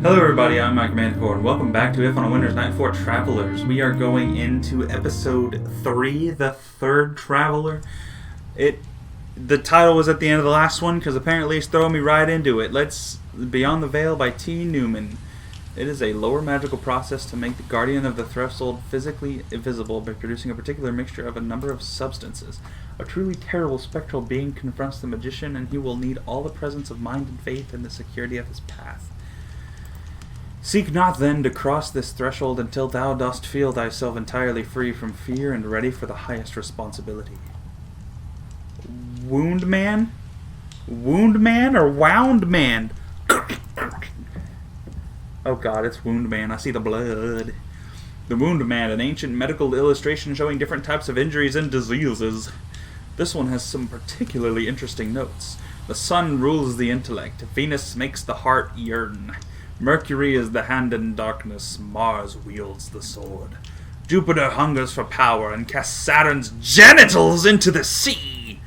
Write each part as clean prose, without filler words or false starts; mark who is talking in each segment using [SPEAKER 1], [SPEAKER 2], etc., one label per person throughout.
[SPEAKER 1] Hello everybody, I'm Mike Manticore, and welcome back to If on a Winter's Night for Travelers. We are going into episode 3, The Third Traveler. The title was at the end of the last one, because apparently it's throwing me right into it. Let's Beyond the Veil by T. Newman. It is a lower magical process to make the Guardian of the Threshold physically invisible by producing a particular mixture of a number of substances. A truly terrible spectral being confronts the magician, and he will need all the presence of mind and faith in the security of his path. Seek not then to cross this threshold until thou dost feel thyself entirely free from fear and ready for the highest responsibility. Wound man? Wound man or wound man? Oh god, it's Wound Man. I see the blood. The Wound Man, an ancient medical illustration showing different types of injuries and diseases. This one has some particularly interesting notes. The sun rules the intellect. Venus makes the heart yearn. Mercury is the hand in darkness. Mars wields the sword. Jupiter hungers for power and casts Saturn's genitals into the sea.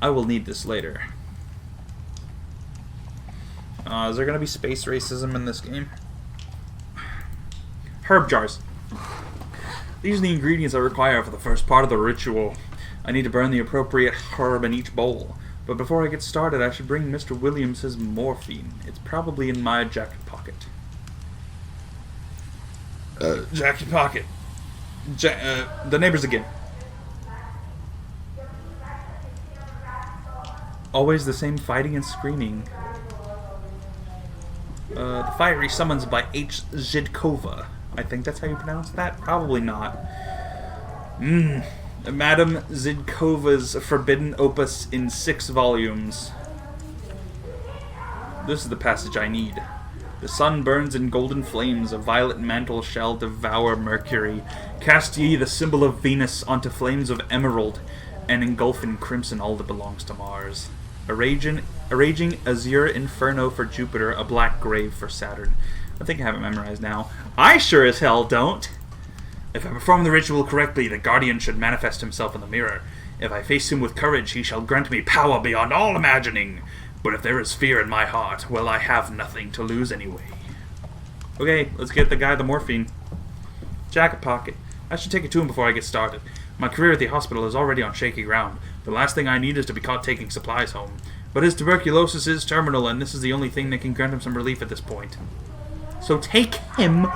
[SPEAKER 1] I will need this later. Is there going to be space racism in this game? Herb jars. These are the ingredients I require for the first part of the ritual. I need to burn the appropriate herb in each bowl. But before I get started, I should bring Mr. Williams his morphine. It's probably in my jacket pocket. Jacket pocket. The neighbors again. Always the same fighting and screaming. The fiery summons by H. Zhidkova. I think that's how you pronounce that? Probably not. Madame Zhidkova's forbidden opus in 6 volumes. This is the passage I need. The sun burns in golden flames, a violet mantle shall devour Mercury. Cast ye the symbol of Venus onto flames of emerald, and engulf in crimson all that belongs to Mars. A raging azure inferno for Jupiter, a black grave for Saturn. I think I have it memorized now. I sure as hell don't! If I perform the ritual correctly, the Guardian should manifest himself in the mirror. If I face him with courage, he shall grant me power beyond all imagining. But if there is fear in my heart, well, I have nothing to lose anyway. Okay, let's get the guy the morphine. Jacket pocket. I should take it to him before I get started. My career at the hospital is already on shaky ground. The last thing I need is to be caught taking supplies home. But his tuberculosis is terminal, and this is the only thing that can grant him some relief at this point. So take him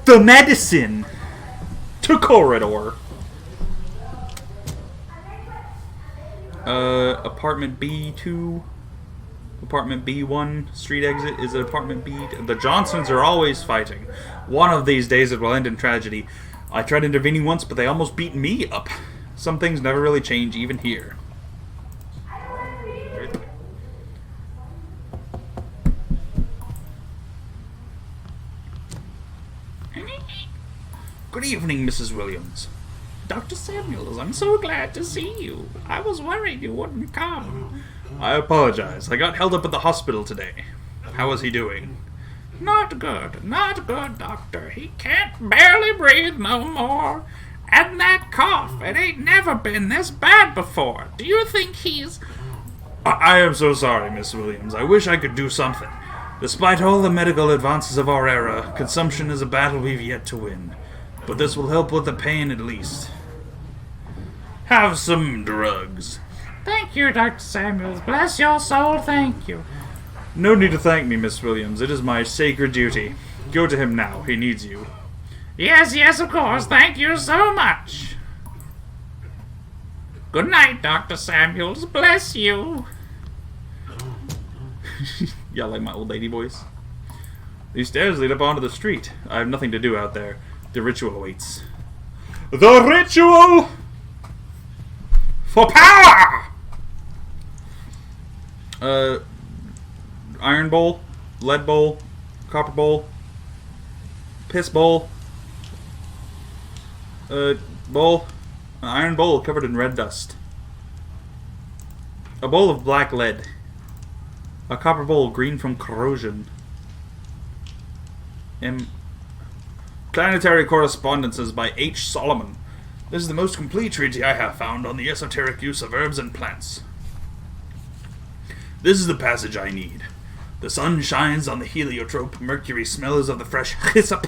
[SPEAKER 1] the medicine to corridor. Apartment B2, apartment B1, street exit. Is it apartment B? The Johnsons are always fighting. One of these days it will end in tragedy. I tried intervening once, but they almost beat me up. Some things never really change, even here. Good evening, Mrs. Williams.
[SPEAKER 2] Dr. Samuels, I'm so glad to see you. I was worried you wouldn't come.
[SPEAKER 1] I apologize. I got held up at the hospital today. How is he doing?
[SPEAKER 2] Not good, doctor. He can't barely breathe no more. And that cough, it ain't never been this bad before. Do you think he's...
[SPEAKER 1] I am so sorry, Miss Williams. I wish I could do something. Despite all the medical advances of our era, consumption is a battle we've yet to win. But this will help with the pain at least. Have some drugs.
[SPEAKER 2] Thank you, Dr. Samuels. Bless your soul, thank you.
[SPEAKER 1] No need to thank me, Miss Williams. It is my sacred duty. Go to him now. He needs you.
[SPEAKER 2] Yes, of course. Thank you so much. Good night, Dr. Samuels. Bless you.
[SPEAKER 1] Yeah, like my old lady voice. These stairs lead up onto the street. I have nothing to do out there. The ritual awaits. The ritual for power! Iron bowl, lead bowl, copper bowl, piss bowl, bowl, an iron bowl covered in red dust, a bowl of black lead, a copper bowl green from corrosion, Planetary Correspondences by H. Solomon. This is the most complete treatise I have found on the esoteric use of herbs and plants. This is the passage I need. The sun shines on the heliotrope, Mercury smells of the fresh hyssop.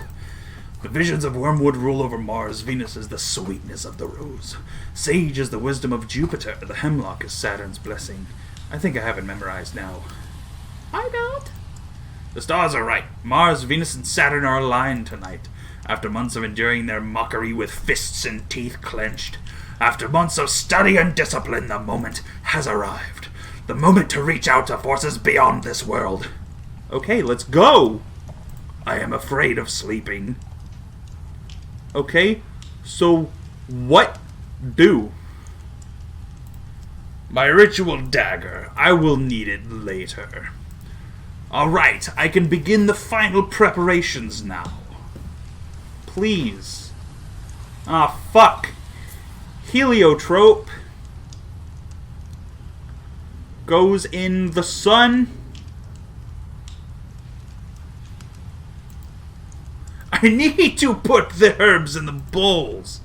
[SPEAKER 1] The visions of wormwood rule over Mars, Venus is the sweetness of the rose. Sage is the wisdom of Jupiter, the hemlock is Saturn's blessing. I think I have it memorized now. I don't. The stars are right. Mars, Venus, and Saturn are aligned tonight. After months of enduring their mockery with fists and teeth clenched, after months of study and discipline, the moment has arrived. The moment to reach out to forces beyond this world. Okay, let's go! I am afraid of sleeping. Okay, so what do? My ritual dagger. I will need it later. Alright, I can begin the final preparations now. Please. Ah, fuck. Heliotrope goes in the sun. I need to put the herbs in the bowls.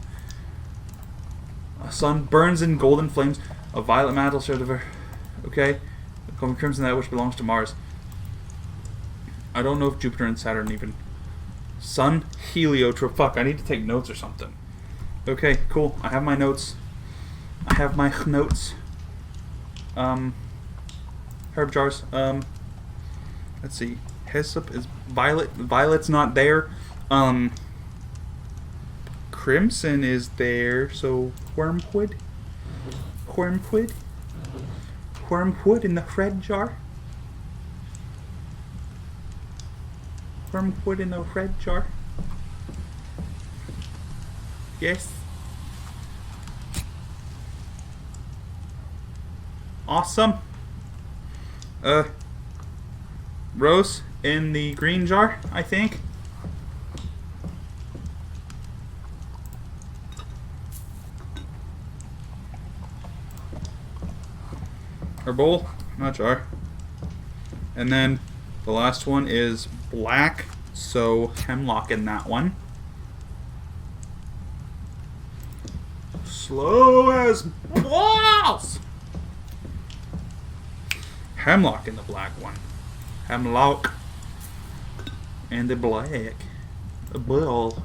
[SPEAKER 1] A sun burns in golden flames. A violet mantle sort of her. Okay. Crimson, that which belongs to Mars. I don't know if Jupiter and Saturn even. Sun, heliotrope. Fuck, I need to take notes or something. Okay, cool. I have my notes. Herb jars. Let's see. Hyssop is violet. Violet's not there. Crimson is there. So wormwood in the red jar. Wormwood in the red jar. Yes. Awesome. Rose in the green jar, I think. Or bowl, not jar. And then the last one is black, so hemlock in that one. Slow as balls! Hemlock in the black one. Hemlock in the black. A ball.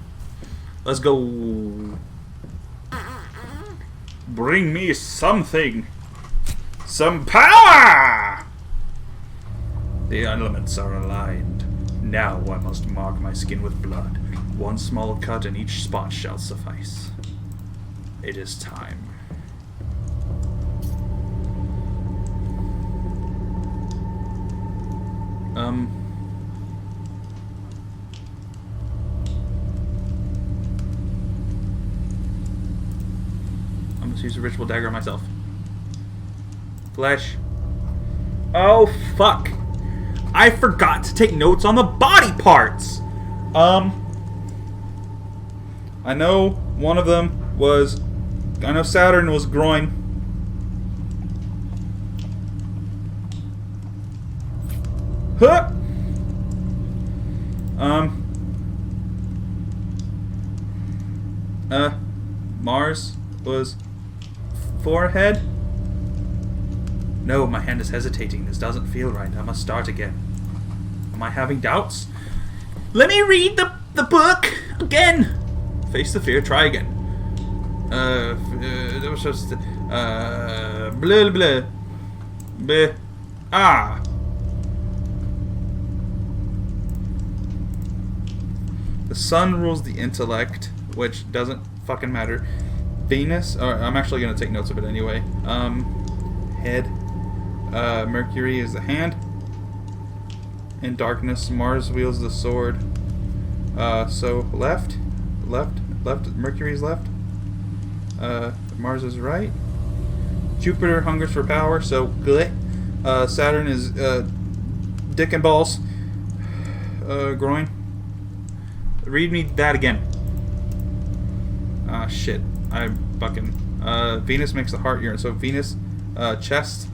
[SPEAKER 1] Let's go. Bring me something. Some power! The elements are aligned. Now I must mark my skin with blood. One small cut in each spot shall suffice. It is time. I'm going to use a ritual dagger on myself. Flesh. Oh, fuck. I forgot to take notes on the body parts. I know one of them was... I know Saturn was groin. Huh! Mars was forehead. No, my hand is hesitating. This doesn't feel right. I must start again. Am I having doubts? Let me read the book again. Face the fear. Try again. That was just blah blah blah. Ah. The sun rules the intellect, which doesn't fucking matter. Venus, or I'm actually gonna take notes of it anyway. Head. Mercury is the hand. In darkness, Mars wields the sword. So left. Mercury's left. Mars is right. Jupiter hungers for power, so good. Saturn is dick and balls. Groin. Read me that again. Ah, shit. I fucking... Venus makes the heart urine. So Venus, chest.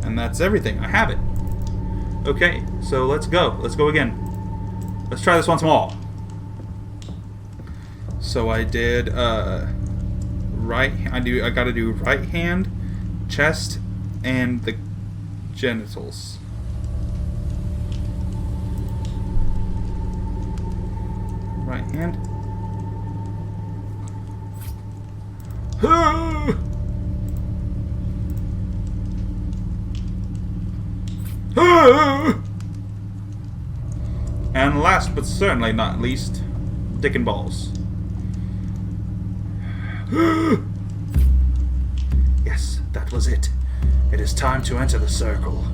[SPEAKER 1] And that's everything. I have it. Okay, so let's go. Let's go again. Let's try this once more. So I did right. I gotta do right hand, chest, and the genitals. Right hand. And last but certainly not least, dick and balls. Yes, that was it. It is time to enter the circle.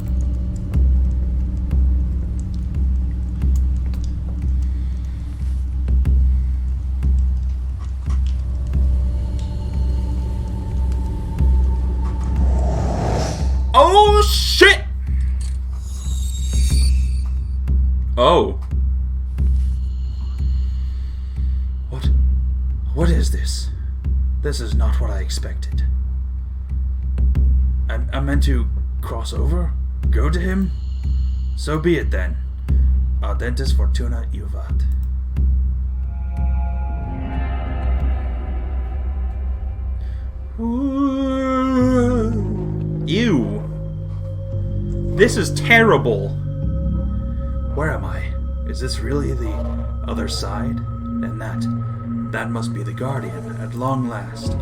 [SPEAKER 1] Oh shit! Oh. What is this? This is not what I expected. I meant to cross over? Go to him? So be it then. Audentis fortuna juvat. Ew. This is terrible. Where am I? Is this really the other side? And that must be the Guardian, at long last.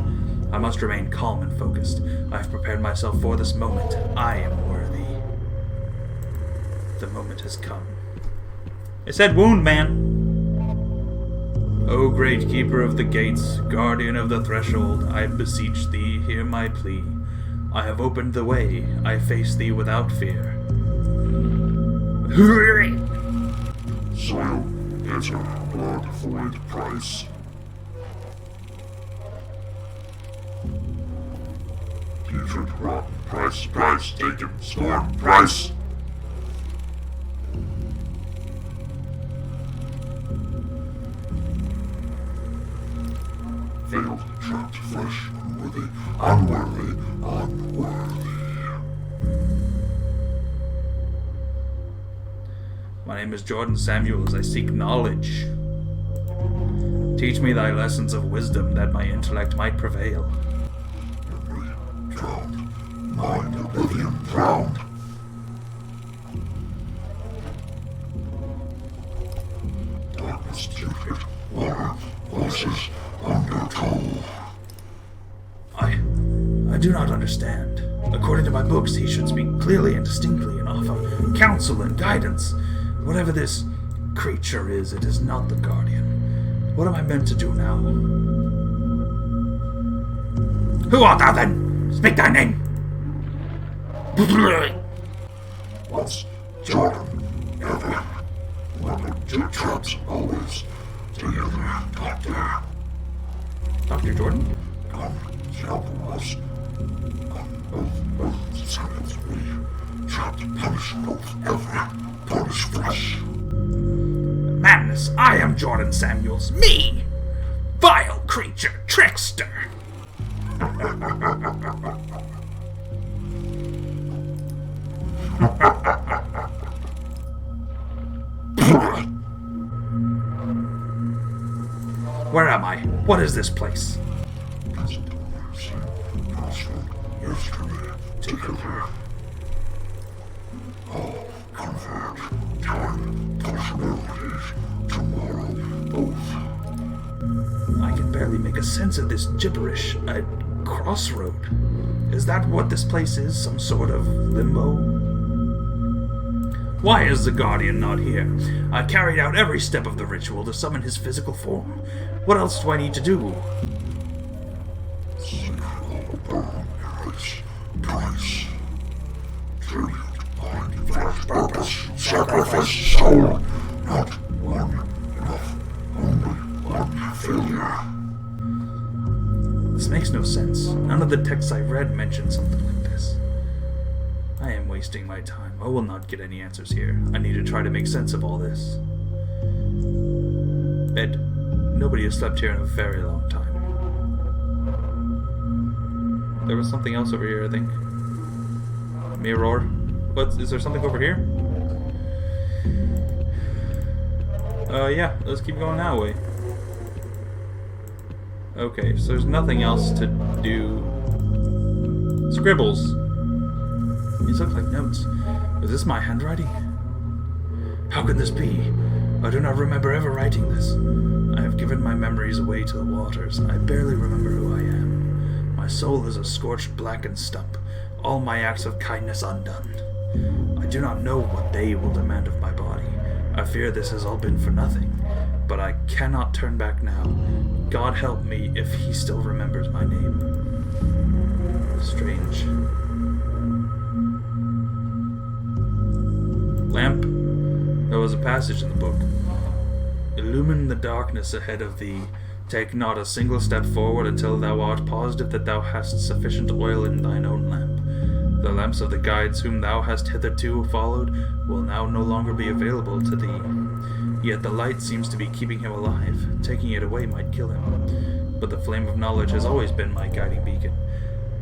[SPEAKER 1] I must remain calm and focused. I've prepared myself for this moment. I am worthy. The moment has come. It said wound, man. O great keeper of the gates, guardian of the threshold, I beseech thee, hear my plea. I have opened the way. I face thee without fear.
[SPEAKER 3] So, enter blood void price. Putrid rotten price taken, scorn price. Failed, trapped flesh, unworthy.
[SPEAKER 1] My name is Jordan Samuels. I seek knowledge. Teach me thy lessons of wisdom, that my intellect might prevail.
[SPEAKER 3] Memory drowned, mind oblivion drowned. Darkness tutored, water, voices, undertow.
[SPEAKER 1] I do not understand. According to my books, he should speak clearly and distinctly and offer counsel and guidance. Whatever this creature is, it is not the Guardian. What am I meant to do now? Who art thou then? Speak thy name!
[SPEAKER 3] Once Jordan, ever. One of two traps, always. Together, Doctor.
[SPEAKER 1] Dr. Jordan?
[SPEAKER 3] Come, help us. Both sides we trapped, punish both ever. Punish flesh.
[SPEAKER 1] Madness! I am Jordan Samuels. Me! Vile creature! Trickster! Where am I? What is this place?
[SPEAKER 3] Yesterday, together. All convert. Time, possibilities. Tomorrow, both.
[SPEAKER 1] I can barely make a sense of this gibberish. A crossroad. Is that what this place is? Some sort of limbo? Why is the Guardian not here? I carried out every step of the ritual to summon his physical form. What else do I need to do?
[SPEAKER 3] Burn, erase, price. Tribute, mind, flesh, purpose, sacrifice, soul. Not one enough, only one failure.
[SPEAKER 1] This makes no sense. None of the texts I read mention something like this. I am wasting my time. I will not get any answers here. I need to try to make sense of all this. Bed. Nobody has slept here in a very long time. There was something else over here, I think. Mirror. What? Is there something over here? Yeah. Let's keep going that way. Okay, so there's nothing else to do. Scribbles. These look like notes. Is this my handwriting? How can this be? I do not remember ever writing this. I have given my memories away to the waters. I barely remember who I am. My soul is a scorched, blackened stump. All my acts of kindness undone. I do not know what they will demand of my body. I fear this has all been for nothing. But I cannot turn back now. God help me if he still remembers my name. Strange. Lamp. There was a passage in the book. Illumine the darkness ahead of thee. Take not a single step forward until thou art positive that thou hast sufficient oil in thine own lamp. The lamps of the guides whom thou hast hitherto followed will now no longer be available to thee. Yet the light seems to be keeping him alive. Taking it away might kill him. But the flame of knowledge has always been my guiding beacon.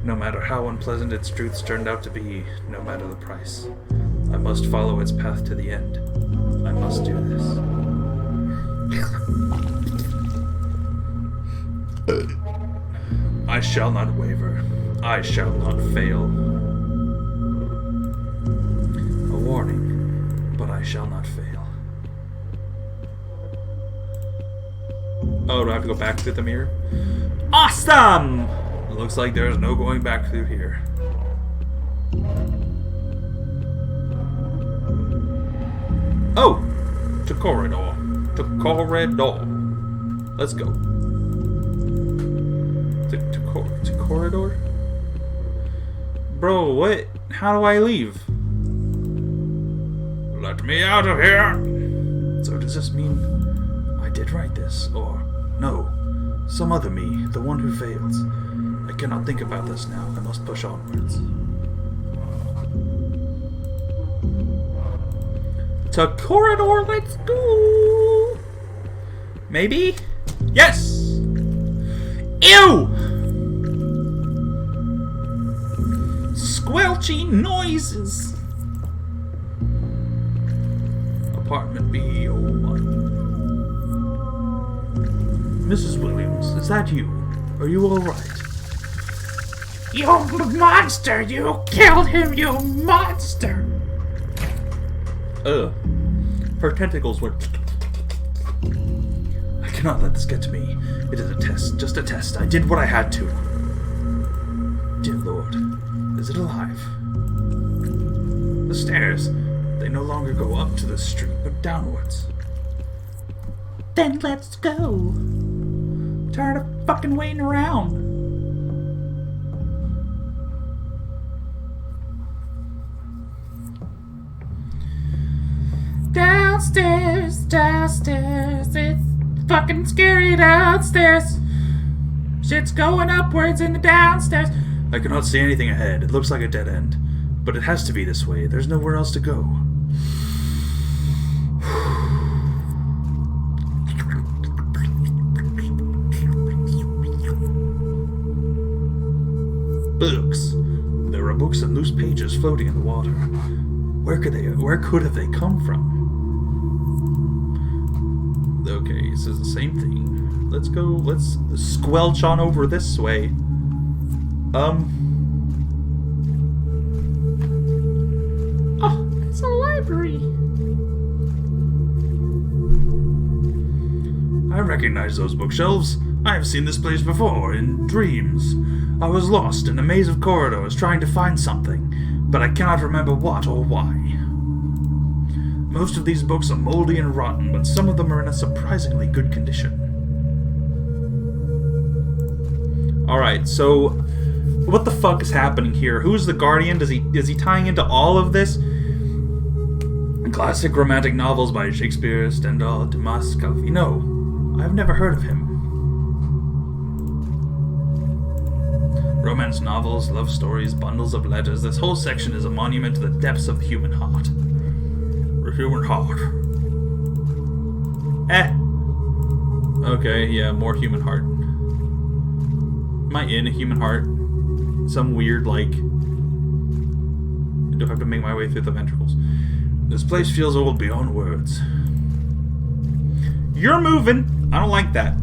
[SPEAKER 1] No matter how unpleasant its truths turned out to be, no matter the price. I must follow its path to the end. I must do this. I shall not waver. I shall not fail. A warning, but I shall not fail. Oh, do I have to go back through the mirror? Awesome! It looks like there's no going back through here. Oh! To corridor. To corridor. Let's go. To corridor? Bro, what? How do I leave? Let me out of here! So does this mean I did write this? Or, no, some other me, the one who fails. I cannot think about this now. I must push onwards. To corridor, let's go! Maybe? Yes! Ew! Squelchy noises! Apartment B01. Mrs. Williams, is that you? Are you alright?
[SPEAKER 2] You monster! You killed him, you monster!
[SPEAKER 1] Ugh. Her tentacles went... I cannot let this get to me. It is a test, just a test. I did what I had to. Dear Lord, is it alive? The stairs, they no longer go up to the street, but downwards.
[SPEAKER 2] Then let's go. Tired of fucking waiting around. Downstairs, downstairs, it's fucking scary downstairs. Shit's going upwards in the downstairs.
[SPEAKER 1] I cannot see anything ahead. It looks like a dead end. But it has to be this way. There's nowhere else to go. Books. There are books and loose pages floating in the water. Where could have they come from? Okay, it says the same thing. Let's squelch on over this way.
[SPEAKER 2] Oh, it's a library.
[SPEAKER 1] I recognize those bookshelves. I have seen this place before, in dreams. I was lost in a maze of corridors trying to find something, but I cannot remember what or why. Most of these books are moldy and rotten, but some of them are in a surprisingly good condition. Alright, so what the fuck is happening here? Who's the Guardian? Is he tying into all of this? Classic romantic novels by Shakespeare, Stendhal, Dumas, Calvi. No, I've never heard of him. Romance novels, love stories, bundles of letters. This whole section is a monument to the depths of the human heart. The human heart. Okay, yeah, more human heart. Am I in a human heart? Some weird, like... I do have to make my way through the ventricles. This place feels old beyond words. You're moving! I don't like that.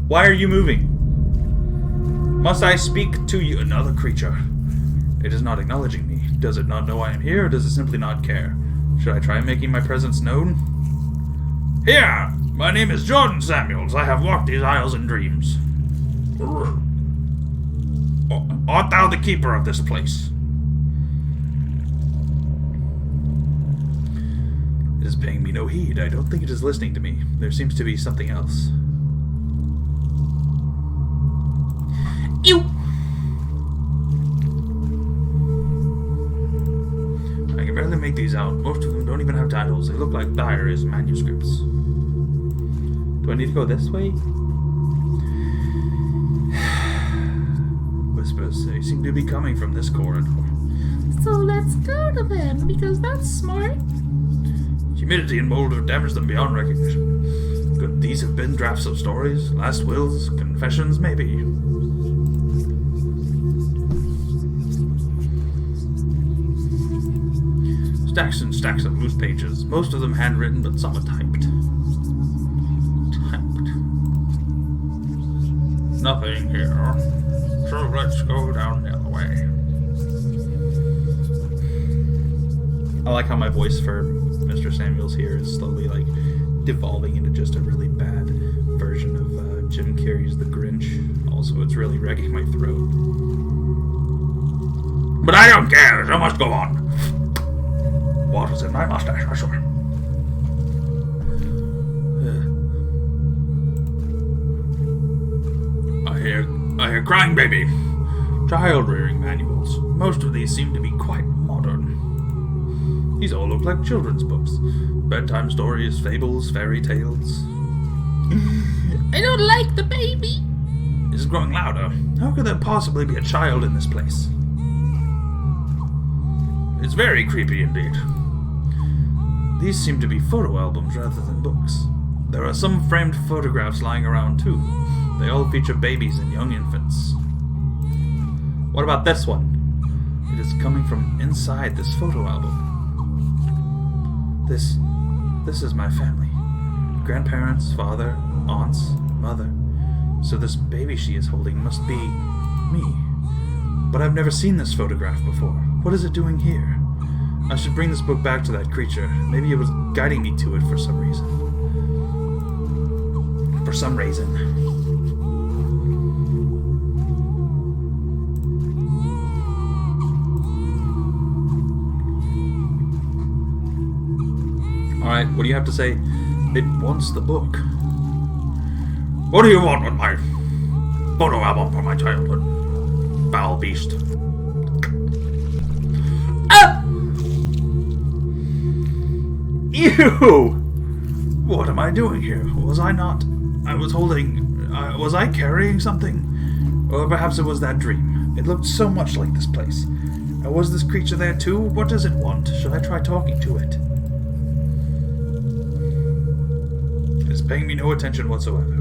[SPEAKER 1] Why are you moving? Must I speak to you, another creature? It is not acknowledging me. Does it not know I am here, or does it simply not care? Should I try making my presence known? Here! My name is Jordan Samuels. I have walked these aisles in dreams. Art thou the keeper of this place? It is paying me no heed. I don't think it is listening to me. There seems to be something else. Ew! I can barely make these out. Most of them don't even have titles. They look like diaries, manuscripts. Do I need to go this way? Whispers. They seem to be coming from this corridor.
[SPEAKER 4] So let's go to them, because that's smart.
[SPEAKER 1] Humidity and mold have damaged them beyond recognition. Could these have been drafts of stories? Last wills? Confessions? Maybe. Stacks and stacks of loose pages. Most of them handwritten, but some are typed. Nothing here. So let's go down the other way. I like how my voice for Mr. Samuels here is slowly, like, devolving into just a really bad version of Jim Carrey's The Grinch. Also, it's really wrecking my throat. But I don't care. I must go on. What was in my mustache, I swear. I hear crying baby. Child rearing manuals. Most of these seem to be quite modern. These all look like children's books. Bedtime stories, fables, fairy tales.
[SPEAKER 4] I don't like the baby.
[SPEAKER 1] This is growing louder. How could there possibly be a child in this place? It's very creepy indeed. These seem to be photo albums rather than books. There are some framed photographs lying around too. They all feature babies and young infants. What about this one? It is coming from inside this photo album. This is my family. Grandparents, father, aunts, mother. So this baby she is holding must be me. But I've never seen this photograph before. What is it doing here? I should bring this book back to that creature. Maybe it was guiding me to it for some reason. For some reason. Alright, what do you have to say? It wants the book. What do you want with my photo album from my childhood? Foul beast. Ah! Ew! What am I doing here? Was I not? I was holding... was I carrying something? Or perhaps it was that dream. It looked so much like this place. Was this creature there too? What does it want? Should I try talking to it? It is paying me no attention whatsoever.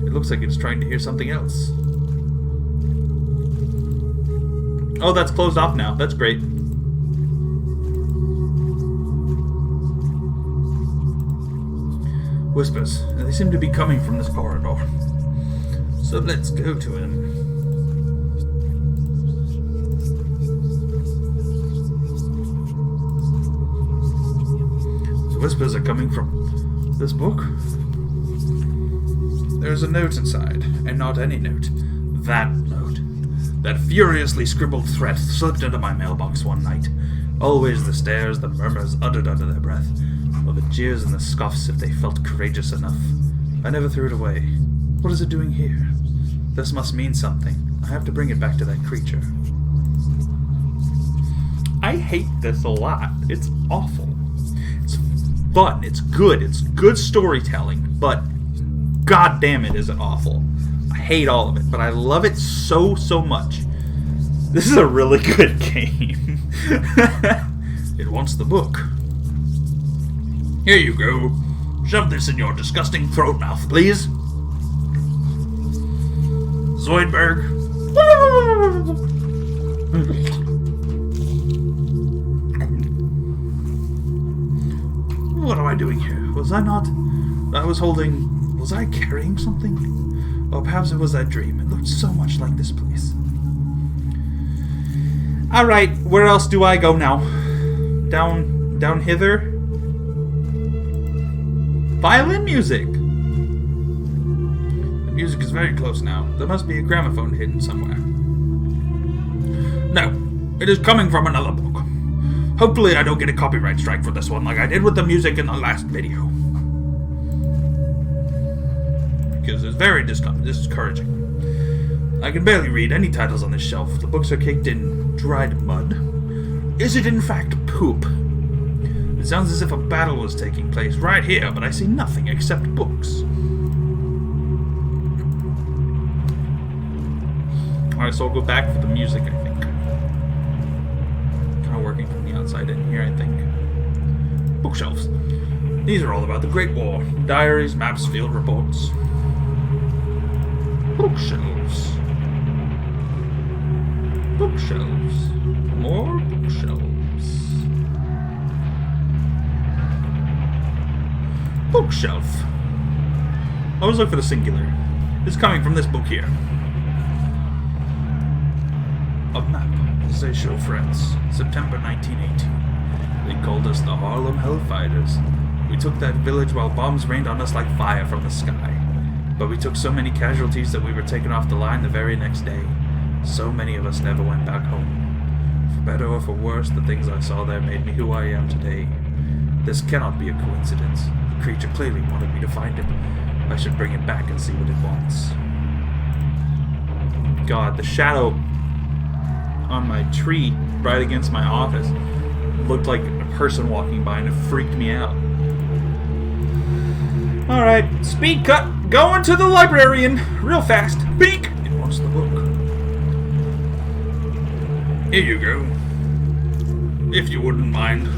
[SPEAKER 1] It looks like it's trying to hear something else. Oh, that's closed off now. That's great. Whispers. They seem to be coming from this corridor. So let's go to him. The whispers are coming from this book. There's a note inside, and not any note. That note. That furiously scribbled threat slipped into my mailbox one night. Always the stares, the murmurs uttered under their breath, or the jeers and the scoffs if they felt courageous enough. I never threw it away. What is it doing here? This must mean something. I have to bring it back to that creature. I hate this a lot. It's awful. It's fun. It's good storytelling, but god damn it is it awful. I hate all of it, but I love it so much. This is a really good game. It wants the book. Here you go. Shove this in your disgusting throat mouth, please. Zoidberg. What am I doing here? Was I carrying something? Or perhaps it was that dream. It looked so much like this place. Alright, where else do I go now? Down hither? Violin music! The music is very close now. There must be a gramophone hidden somewhere. No, it is coming from another book. Hopefully I don't get a copyright strike for this one like I did with the music in the last video. Because it's very discouraging. I can barely read any titles on this shelf. The books are caked in dried mud. Is it in fact poop? It sounds as if a battle was taking place right here, but I see nothing except books. Alright, so I'll go back for the music, I think. Kind of working from the outside in here, I think. Bookshelves. These are all about the Great War. Diaries, maps, field reports. Bookshelves. Bookshelves. More bookshelves. Bookshelf. Always look for the singular. It's coming from this book here. A map. They show France. September 1918. They called us the Harlem Hellfighters. We took that village while bombs rained on us like fire from the sky. But we took so many casualties that we were taken off the line the very next day. So many of us never went back home. For better or for worse, the things I saw there made me who I am today. This cannot be a coincidence. The creature clearly wanted me to find it. I should bring it back and see what it wants. God, the shadow on my tree right against my office looked like a person walking by and it freaked me out. Alright, speed cut! Going to the librarian! Real fast! Bink! It wants the book. Here you go. If you wouldn't mind.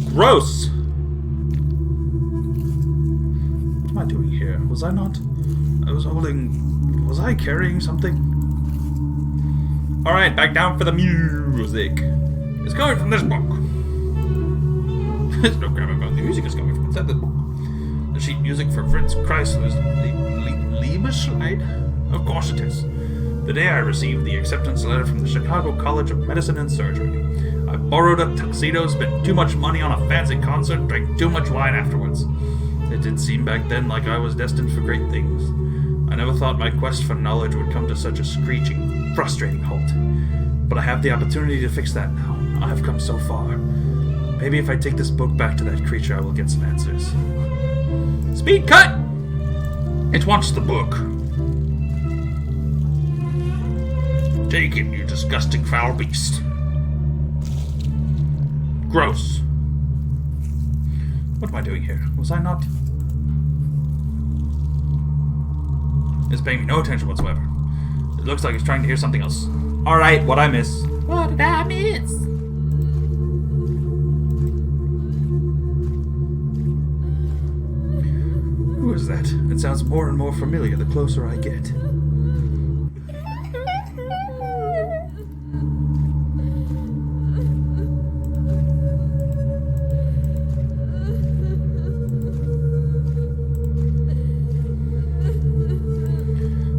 [SPEAKER 1] Gross! What am I doing here? Was I not... Was I carrying something? Alright, back down for the music. It's coming from this book. There's no gramophone. The music is coming from inside this book. The sheet music for Fritz Kreisler's Liebesleit? Of course it is. The day I received the acceptance letter from the Chicago College of Medicine and Surgery. I borrowed a tuxedo, spent too much money on a fancy concert, drank too much wine afterwards. It did seem back then like I was destined for great things. I never thought my quest for knowledge would come to such a screeching, frustrating halt. But I have the opportunity to fix that now. I have come so far. Maybe if I take this book back to that creature, I will get some answers. Speed cut! It wants the book. Take it, you disgusting foul beast. Gross. What am I doing here? Was I not... It's paying me no attention whatsoever. It looks like it's trying to hear something else. Alright, what'd I miss?
[SPEAKER 4] What did I miss?
[SPEAKER 1] Who is that? It sounds more and more familiar the closer I get.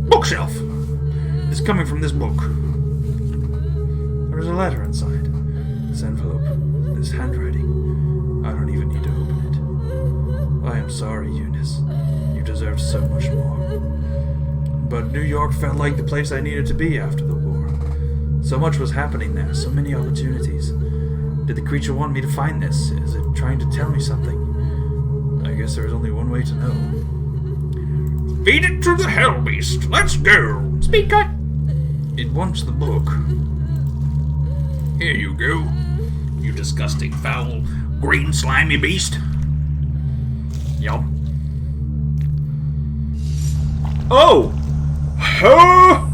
[SPEAKER 1] Bookshelf! It's coming from this book. There's a letter inside. This envelope. This handwriting. I don't even need to open it. I am sorry, Eunice. You deserve so much more. But New York felt like the place I needed to be after the war. So much was happening there, so many opportunities. Did the creature want me to find this? Is it trying to tell me something? I guess there's only one way to know.
[SPEAKER 2] Feed it to the hell beast. Let's go.
[SPEAKER 4] Speed cut!
[SPEAKER 2] It wants the book. Here you go. You disgusting, foul, green, slimy beast. Yup.
[SPEAKER 1] Oh! Huh?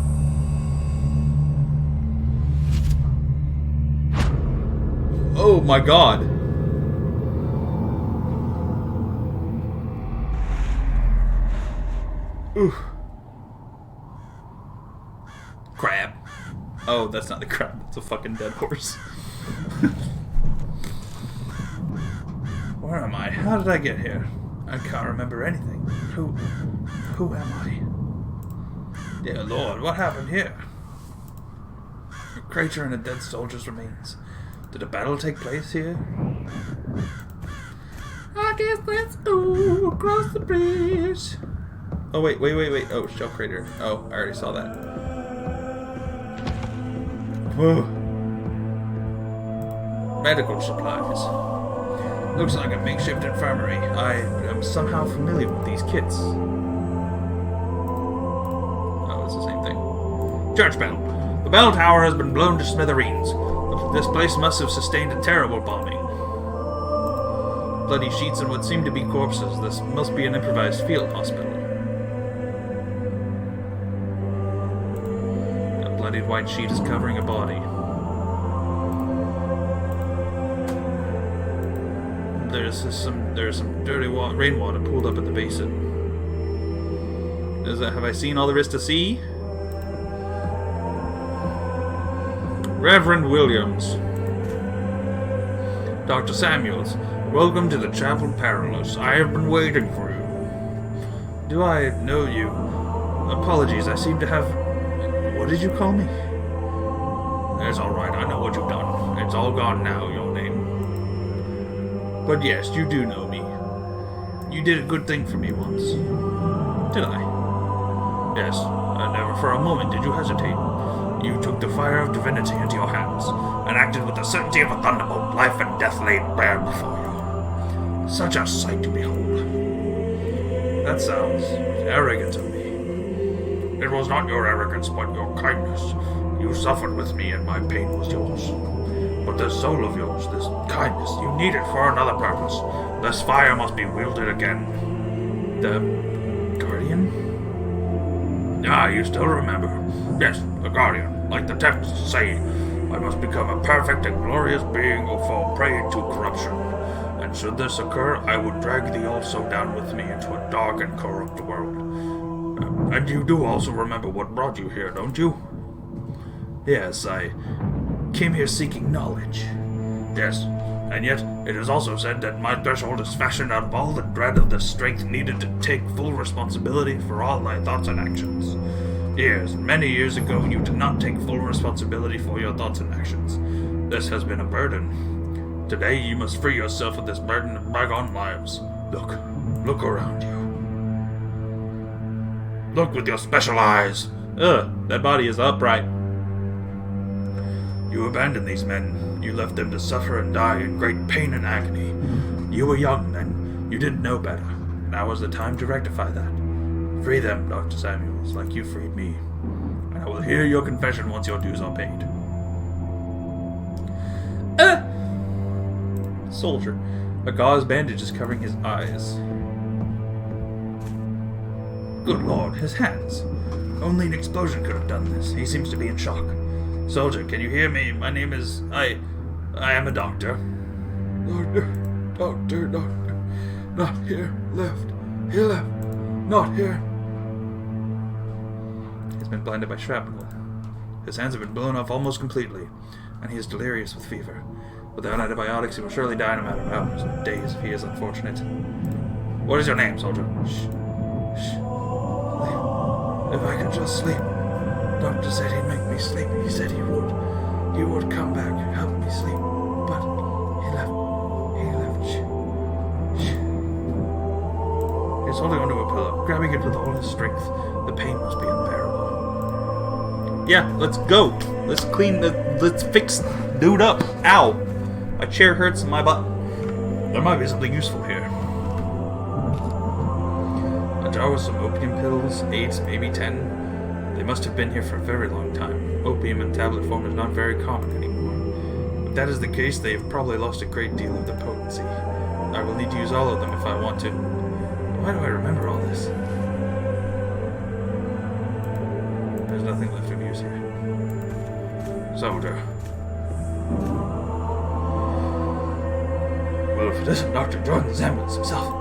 [SPEAKER 1] Oh my god. Ooh. Crab. Oh, that's not the crab. That's a fucking dead horse. Where am I? How did I get here? I can't remember anything. Who am I? Dear Lord, what happened here? crater and a dead soldier's remains. Did a battle take place here?
[SPEAKER 4] I guess let's go across the bridge.
[SPEAKER 1] Oh, wait. Oh, shell crater. Oh, I already saw that. Whoa. Medical supplies. Looks like a makeshift infirmary. I am somehow familiar with these kits. Oh, it's the same thing. Church bell. The bell tower has been blown to smithereens. This place must have sustained a terrible bombing. Bloody sheets and what seem to be corpses. This must be an improvised field hospital. A bloodied white sheet is covering a body. There's some dirty rainwater pooled up at the basin. Have I seen all there is to see? Reverend Williams. Dr. Samuels, welcome to the Chapel Perilous. I have been waiting for you. Do I know you? Apologies, I seem to have... What did you call me? It's alright, I know what you've done. It's all gone now, your name. But yes, you do know me. You did a good thing for me once. Did I? Yes, never for a moment did you hesitate. You took the fire of divinity into your hands, and acted with the certainty of a thunderbolt, life and death laid bare before you. Such a sight to behold. That sounds arrogant of me. It was not your arrogance, but your kindness. You suffered with me, and my pain was yours. But this soul of yours, this kindness, you need it for another purpose. This fire must be wielded again. The Guardian? Ah, you still remember. Yes, the Guardian. Like the texts say, I must become a perfect and glorious being or fall prey to corruption. And should this occur, I would drag thee also down with me into a dark and corrupt world. And you do also remember what brought you here, don't you? Yes, I came here seeking knowledge. Yes, and yet it is also said that my threshold is fashioned out of all the dread of the strength needed to take full responsibility for all thy thoughts and actions. Years, many years ago, you did not take full responsibility for your thoughts and actions. This has been a burden. Today you must free yourself of this burden of bygone lives. Look around you. Look with your special eyes. That body is upright.
[SPEAKER 3] You abandoned these men. You left them to suffer and die in great pain and agony. You were young then. You didn't know better. Now is the time to rectify that. Free them, Dr. Samuels, like you freed me. And I will hear your confession once your dues are paid.
[SPEAKER 1] Soldier. A gauze bandage is covering his eyes.
[SPEAKER 3] Good Lord, his hands. Only an explosion could have done this. He seems to be in shock. Soldier, can you hear me? My name is... I am a doctor. Doctor. Not here. Left. He left. Not here.
[SPEAKER 1] He's been blinded by shrapnel. His hands have been blown off almost completely, and he is delirious with fever. Without antibiotics, he will surely die in a matter of hours or days if he is unfortunate. What is your name, soldier?
[SPEAKER 3] Shh. If I could just sleep. Doctor said he'd make me sleep. He said he would. He would come back, help me sleep. But he left. Shh.
[SPEAKER 1] He's holding onto a pillow, grabbing it with all his strength. The pain must be unbearable. Yeah, let's go. Let's fix dude up. Ow. My chair hurts and my butt. There might be something useful here. A jar with some opium pills, 8, maybe 10. They must have been here for a very long time. Opium in tablet form is not very common anymore. If that is the case, they have probably lost a great deal of their potency. I will need to use all of them if I want to. Why do I remember all this? There's nothing left of use here. Soldier. Well, if it isn't Dr. Jordan Samuels himself.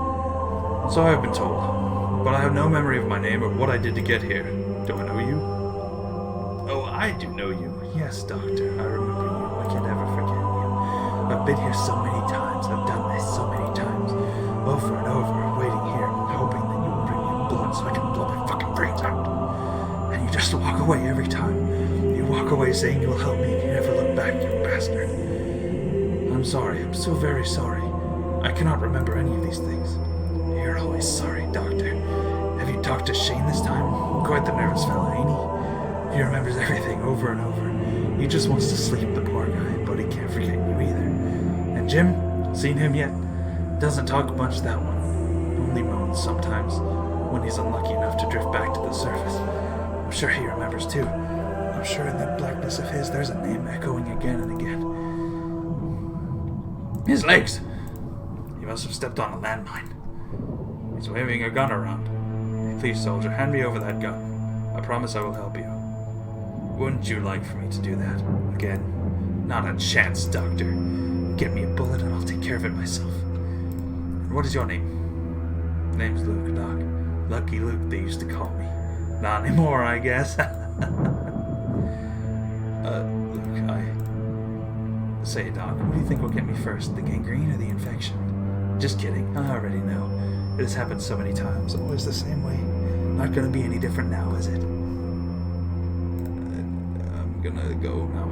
[SPEAKER 1] So I have been told. But I have no memory of my name or what I did to get here. Do I know you? Oh, I do know you. Yes, Doctor, I remember you. I can never forget you. I've been here so many times. I've done this so many times. Over and over, waiting here, hoping that you will bring me blood so I can blow my fucking brains out. And you just walk away every time. You
[SPEAKER 3] walk away saying you'll help me and you never look back, you bastard. I'm sorry. I'm so very sorry. I cannot remember any of these things. You're always sorry, Doctor. Have you talked to Shane this time? Quite the nervous fella, ain't he? He remembers everything over and over. He just wants to sleep, the poor guy, but he can't forget you either. And Jim? Seen him yet? Doesn't talk much, that one. Only moans sometimes, when he's unlucky enough to drift back to the surface. I'm sure he remembers too. I'm sure in that blackness of his there's a name echoing again and again. His legs! He must have stepped on a landmine. He's waving a gun around. Please, soldier, hand me over that gun. I promise I will help you. Wouldn't you like for me to do that? Again? Not a chance, Doctor. Get me a bullet and I'll take care of it myself. And what is your name? Name's Luke, Doc. Lucky Luke, they used to call me. Not anymore, I guess. Luke, Say, Doc, what do you think will get me first, the gangrene or the infection? Just kidding, I already know. It has happened so many times, always the same way. Not gonna be any different now, is it? I'm gonna go now.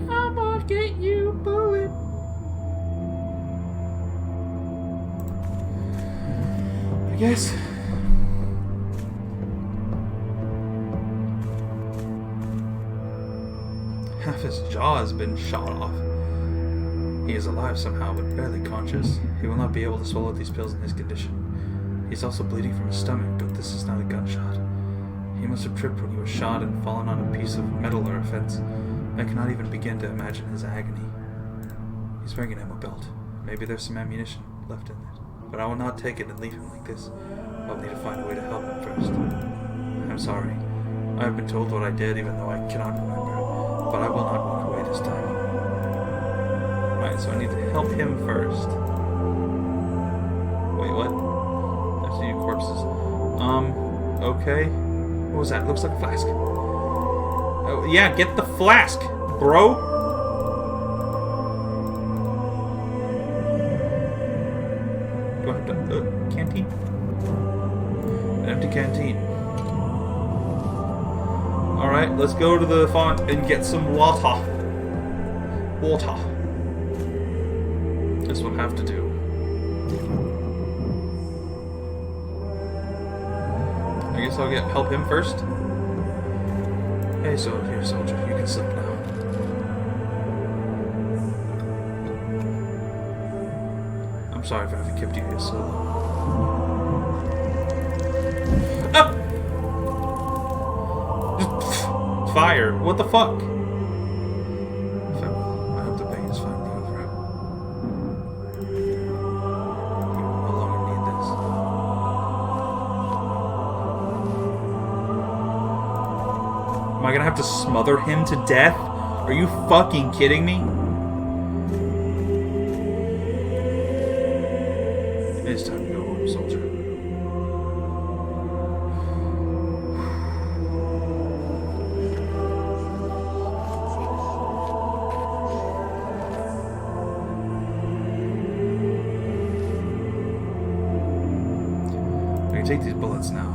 [SPEAKER 4] I'm gonna get you a bullet.
[SPEAKER 1] I guess. Half his jaw has been shot off. He is alive somehow, but barely conscious. He will not be able to swallow these pills in his condition. He's also bleeding from his stomach, but this is not a gunshot. He must have tripped when he was shot and fallen on a piece of metal or a fence. I cannot even begin to imagine his agony. He's wearing an ammo belt. Maybe there's some ammunition left in it. But I will not take it and leave him like this. I'll need to find a way to help him first. I'm sorry. I have been told what I did, even though I cannot remember. But I will not walk away this time. Right, so I need to help him first. Wait, what? There's new corpses. Okay. What was that? Looks like a flask. Oh, yeah, get the flask, bro! Do I have to... canteen? An empty canteen. Alright, let's go to the font and get some water. Water. This will have to do. I guess I'll help him first. Hey, here, soldier, you can sleep now. I'm sorry if I haven't kept you here so long. Ah! Fire! What the fuck? Farewell. I hope the pain is finally over. You will no longer need this. Am I gonna have to smother him to death? Are you fucking kidding me? It's time to go home, soldier. I can take these bullets now.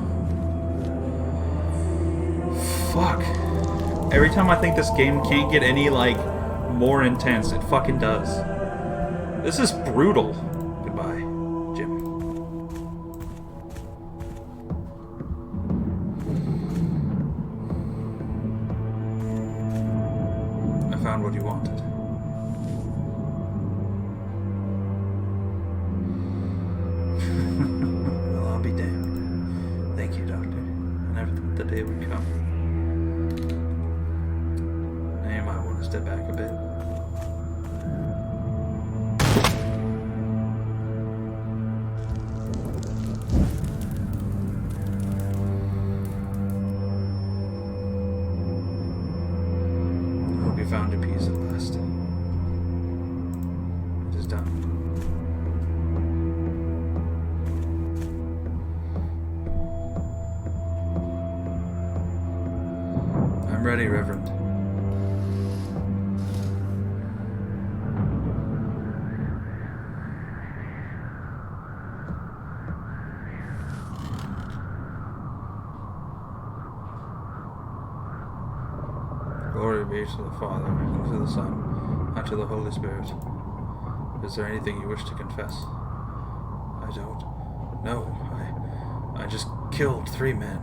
[SPEAKER 1] Fuck. Every time I think this game can't get any, like, more intense, it fucking does. This is brutal. Goodbye, Jim. I found what you wanted. Well, I'll be damned. Thank you, Doctor. I never thought the day would come. Now you might want to step back a bit. I hope you found your peace at last. It is done. I'm ready, Reverend. be to the Father, and to the Son, and to the Holy Spirit. Is there anything you wish to confess? I don't. No, I just killed 3 men.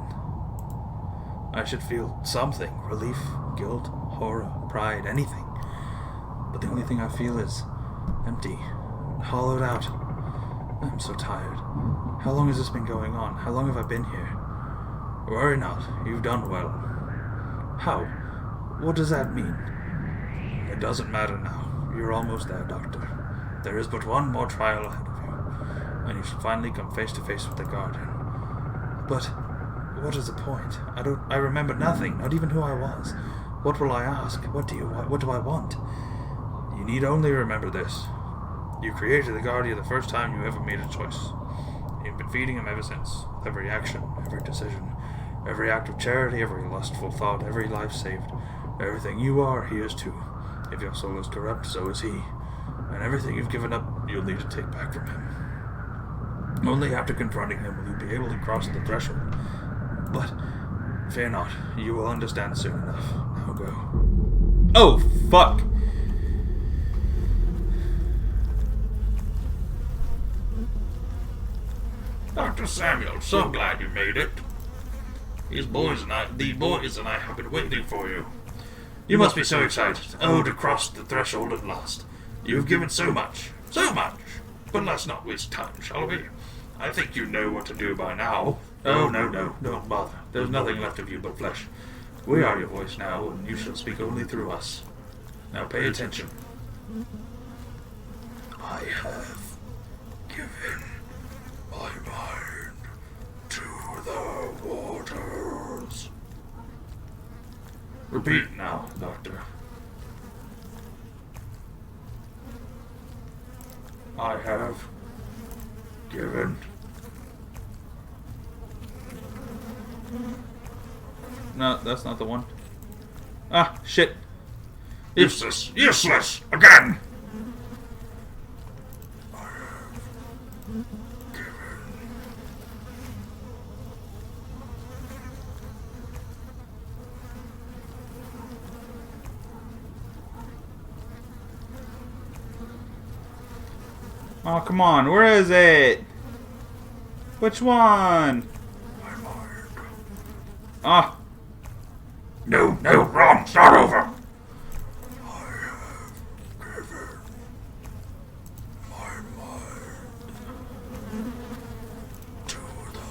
[SPEAKER 1] I should feel something. Relief, guilt, horror, pride, anything. But the only thing I feel is empty, hollowed out. I'm so tired. How long has this been going on? How long have I been here? Worry not, you've done well. How? What does that mean? It doesn't matter now. You're almost there, Doctor. There is but one more trial ahead of you, and you shall finally come face to face with the Guardian. But what is the point? I remember nothing, not even who I was. What will I ask? What do I want? You need only remember this. You created the Guardian the first time you ever made a choice. You've been feeding him ever since. Every action, every decision, every act of charity, every lustful thought, every life saved. Everything you are, he is too. If your soul is corrupt, so is he. And everything you've given up, you'll need to take back from him. Only after confronting him will you be able to cross the threshold. But fear not, you will understand soon enough. Now go. Oh, fuck!
[SPEAKER 3] Dr. Samuel, so glad you made it. These boys and I have been waiting for you. You must be so excited. Oh, to cross the threshold at last. You've given so much. So much. But let's not waste time, shall we? I think you know what to do by now. Oh, no, don't bother. There's nothing left of you but flesh. We are your voice now, and you shall speak only through us. Now pay attention. I have given my mind to the waters. Repeat now, Doctor. I have given.
[SPEAKER 1] No, that's not the one. Ah, shit.
[SPEAKER 3] Useless! Again!
[SPEAKER 1] Oh, come on. Where is it? Which one?
[SPEAKER 3] My mind.
[SPEAKER 1] Ah.
[SPEAKER 3] No, wrong. Start over. I have given my mind to the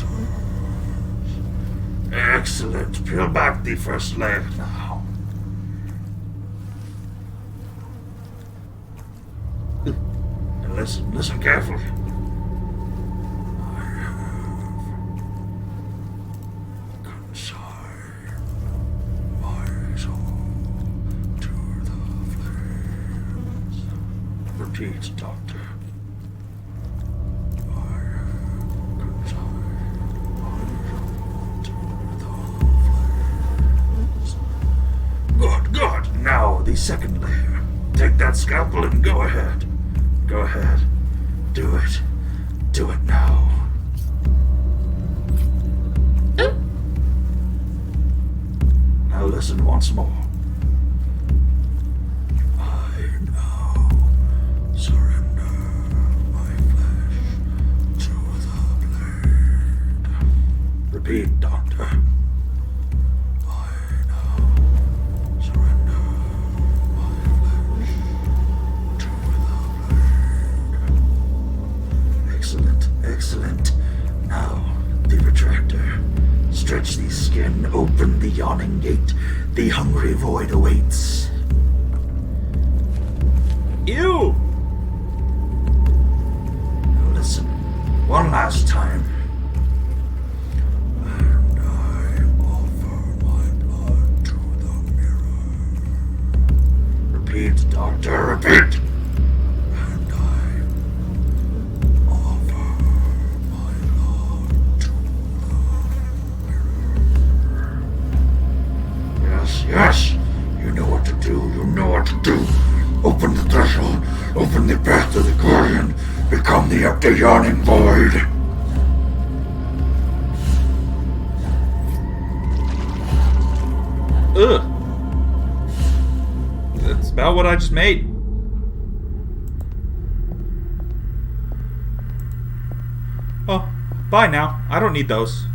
[SPEAKER 3] waters. Excellent. Peel back the first layer now. Listen carefully. I have consigned my soul to the flames. Repeat, Doctor. I have consigned my soul to the flames. Good. Now, the second layer. Take that scalpel and go ahead. Go ahead. Do it. Do it now. Now listen once more. I now surrender my flesh to the blade. Repeat, Doctor. I now surrender my flesh to the blade. Excellent. Now, the retractor. Stretch the skin, open the yawning gate. The hungry void awaits.
[SPEAKER 1] Ew!
[SPEAKER 3] Now listen, one last time. And I offer my blood to the mirror. Repeat, Doctor, repeat! And I offer my blood to the mirror. Yes, you know what to do, Open the threshold, open the path to the Guardian, become the empty yawning void.
[SPEAKER 1] Ugh. about what I just made. Oh, bye now. I don't need those.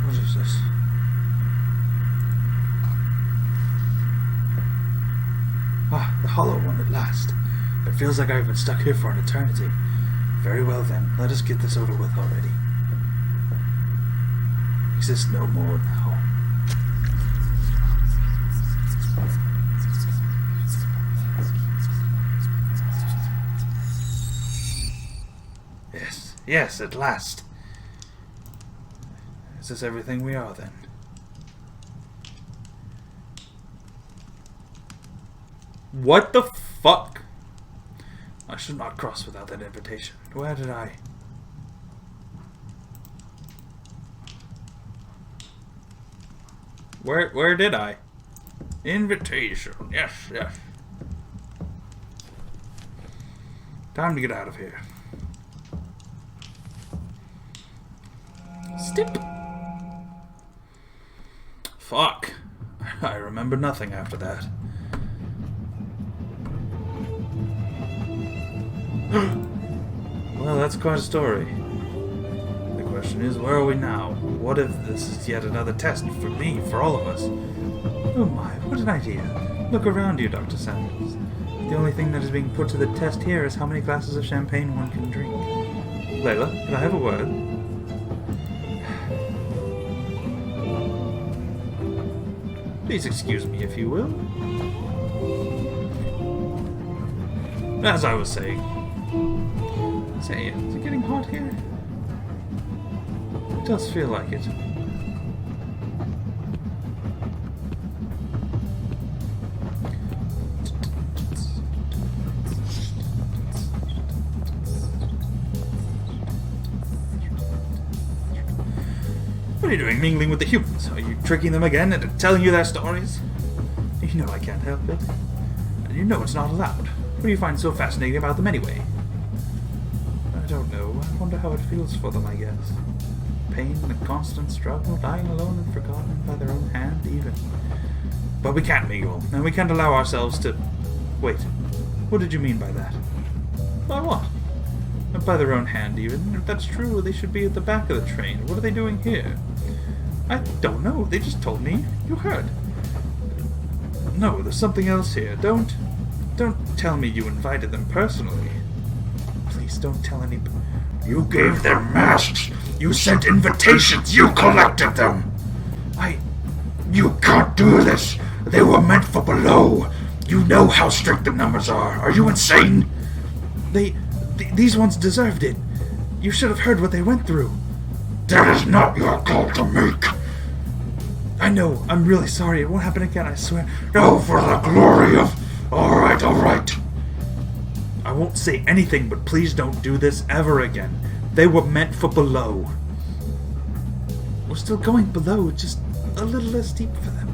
[SPEAKER 1] What is this? Ah, the hollow one at last. It feels like I've been stuck here for an eternity. Very well then, let us get this over with already. Exist no more now. Yes, yes, at last. Is this everything we are then? What the fuck? I should not cross without that invitation. Where did I... Where did I? Invitation. Yes, yes. Time to get out of here. Stip. Fuck. I remember nothing after that. Well, that's quite a story. The question is, where are we now? What if this is yet another test for me, for all of us? Oh my, what an idea. Look around you, Dr. Samuels. The only thing that is being put to the test here is how many glasses of champagne one can drink. Layla, could I have a word? Please excuse me, if you will. As I was saying. Say, is it getting hot here? It does feel like it. What are you doing, mingling with the humans? Are you tricking them again into telling you their stories? You know I can't help it. And you know it's not allowed. What do you find so fascinating about them anyway? I don't know. I wonder how it feels for them, I guess. Pain and a constant struggle, dying alone and forgotten by their own hand, even. But we can't mingle, and we can't allow ourselves to... Wait, what did you mean by that? By what? By their own hand, even. If that's true, they should be at the back of the train. What are they doing here? I don't know. They just told me. You heard. No, there's something else here. Don't tell me you invited them personally. Please don't tell anybody.
[SPEAKER 3] You gave them masks. You sent invitations. You collected them. You can't do this. They were meant for below. You know how strict the numbers are. Are you insane?
[SPEAKER 1] These ones deserved it. You should have heard what they went through.
[SPEAKER 3] That is not your call to make.
[SPEAKER 1] I know. I'm really sorry. It won't happen again, I swear.
[SPEAKER 3] No, for the glory of... All right.
[SPEAKER 1] I won't say anything, but please don't do this ever again. They were meant for below. We're still going below, just a little less deep for them.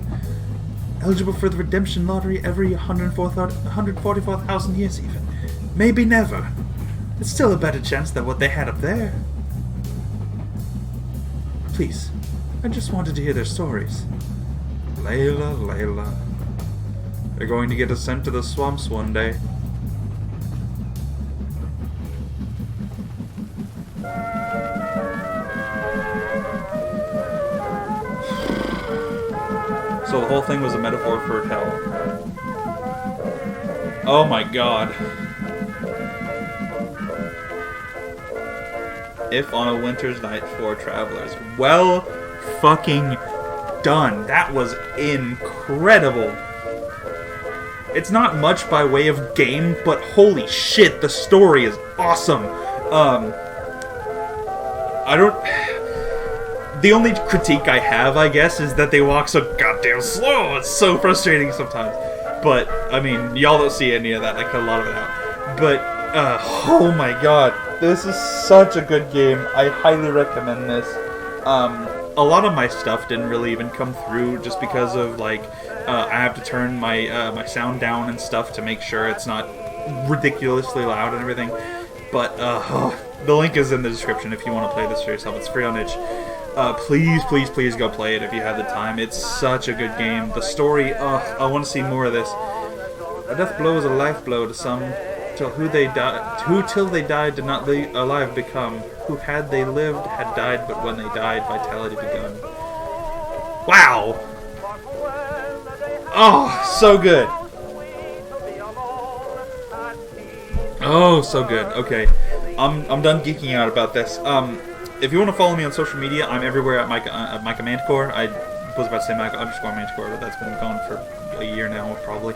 [SPEAKER 1] Eligible for the redemption lottery every 144,000 years even. Maybe never. It's still a better chance than what they had up there. Please, I just wanted to hear their stories. Layla. They're going to get us sent to the swamps one day. So the whole thing was a metaphor for hell. Oh my god. If on a winter's night for travelers. Well fucking done. That was incredible. It's not much by way of game, but holy shit, the story is awesome. The only critique I have, I guess, is that they walk so goddamn slow. It's so frustrating sometimes. But, I mean, y'all don't see any of that. I cut a lot of it out. But, oh my god. This is such a good game. I highly recommend this. A lot of my stuff didn't really even come through just because of, like, I have to turn my my sound down and stuff to make sure it's not ridiculously loud and everything. But the link is in the description if you want to play this for yourself. It's free on itch. Please go play it if you have the time. It's such a good game. The story, I want to see more of this. A death blow is a life blow to some, till who till they died did not alive become. Who had they lived had died, but when they died, vitality begun. Wow! Oh, so good. Oh, so good. Okay, I'm done geeking out about this. If you want to follow me on social media, I'm everywhere at Micah Manticore. I was about to say Micah_Manticore, but that's been going for a year now, probably.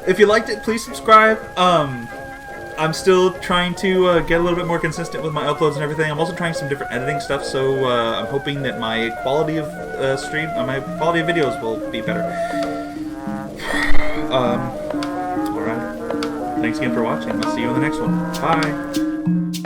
[SPEAKER 1] If you liked it, please subscribe. I'm still trying to get a little bit more consistent with my uploads and everything. I'm also trying some different editing stuff, so I'm hoping that my quality of my quality of videos will be better. Alright. Thanks again for watching. I'll see you in the next one. Bye.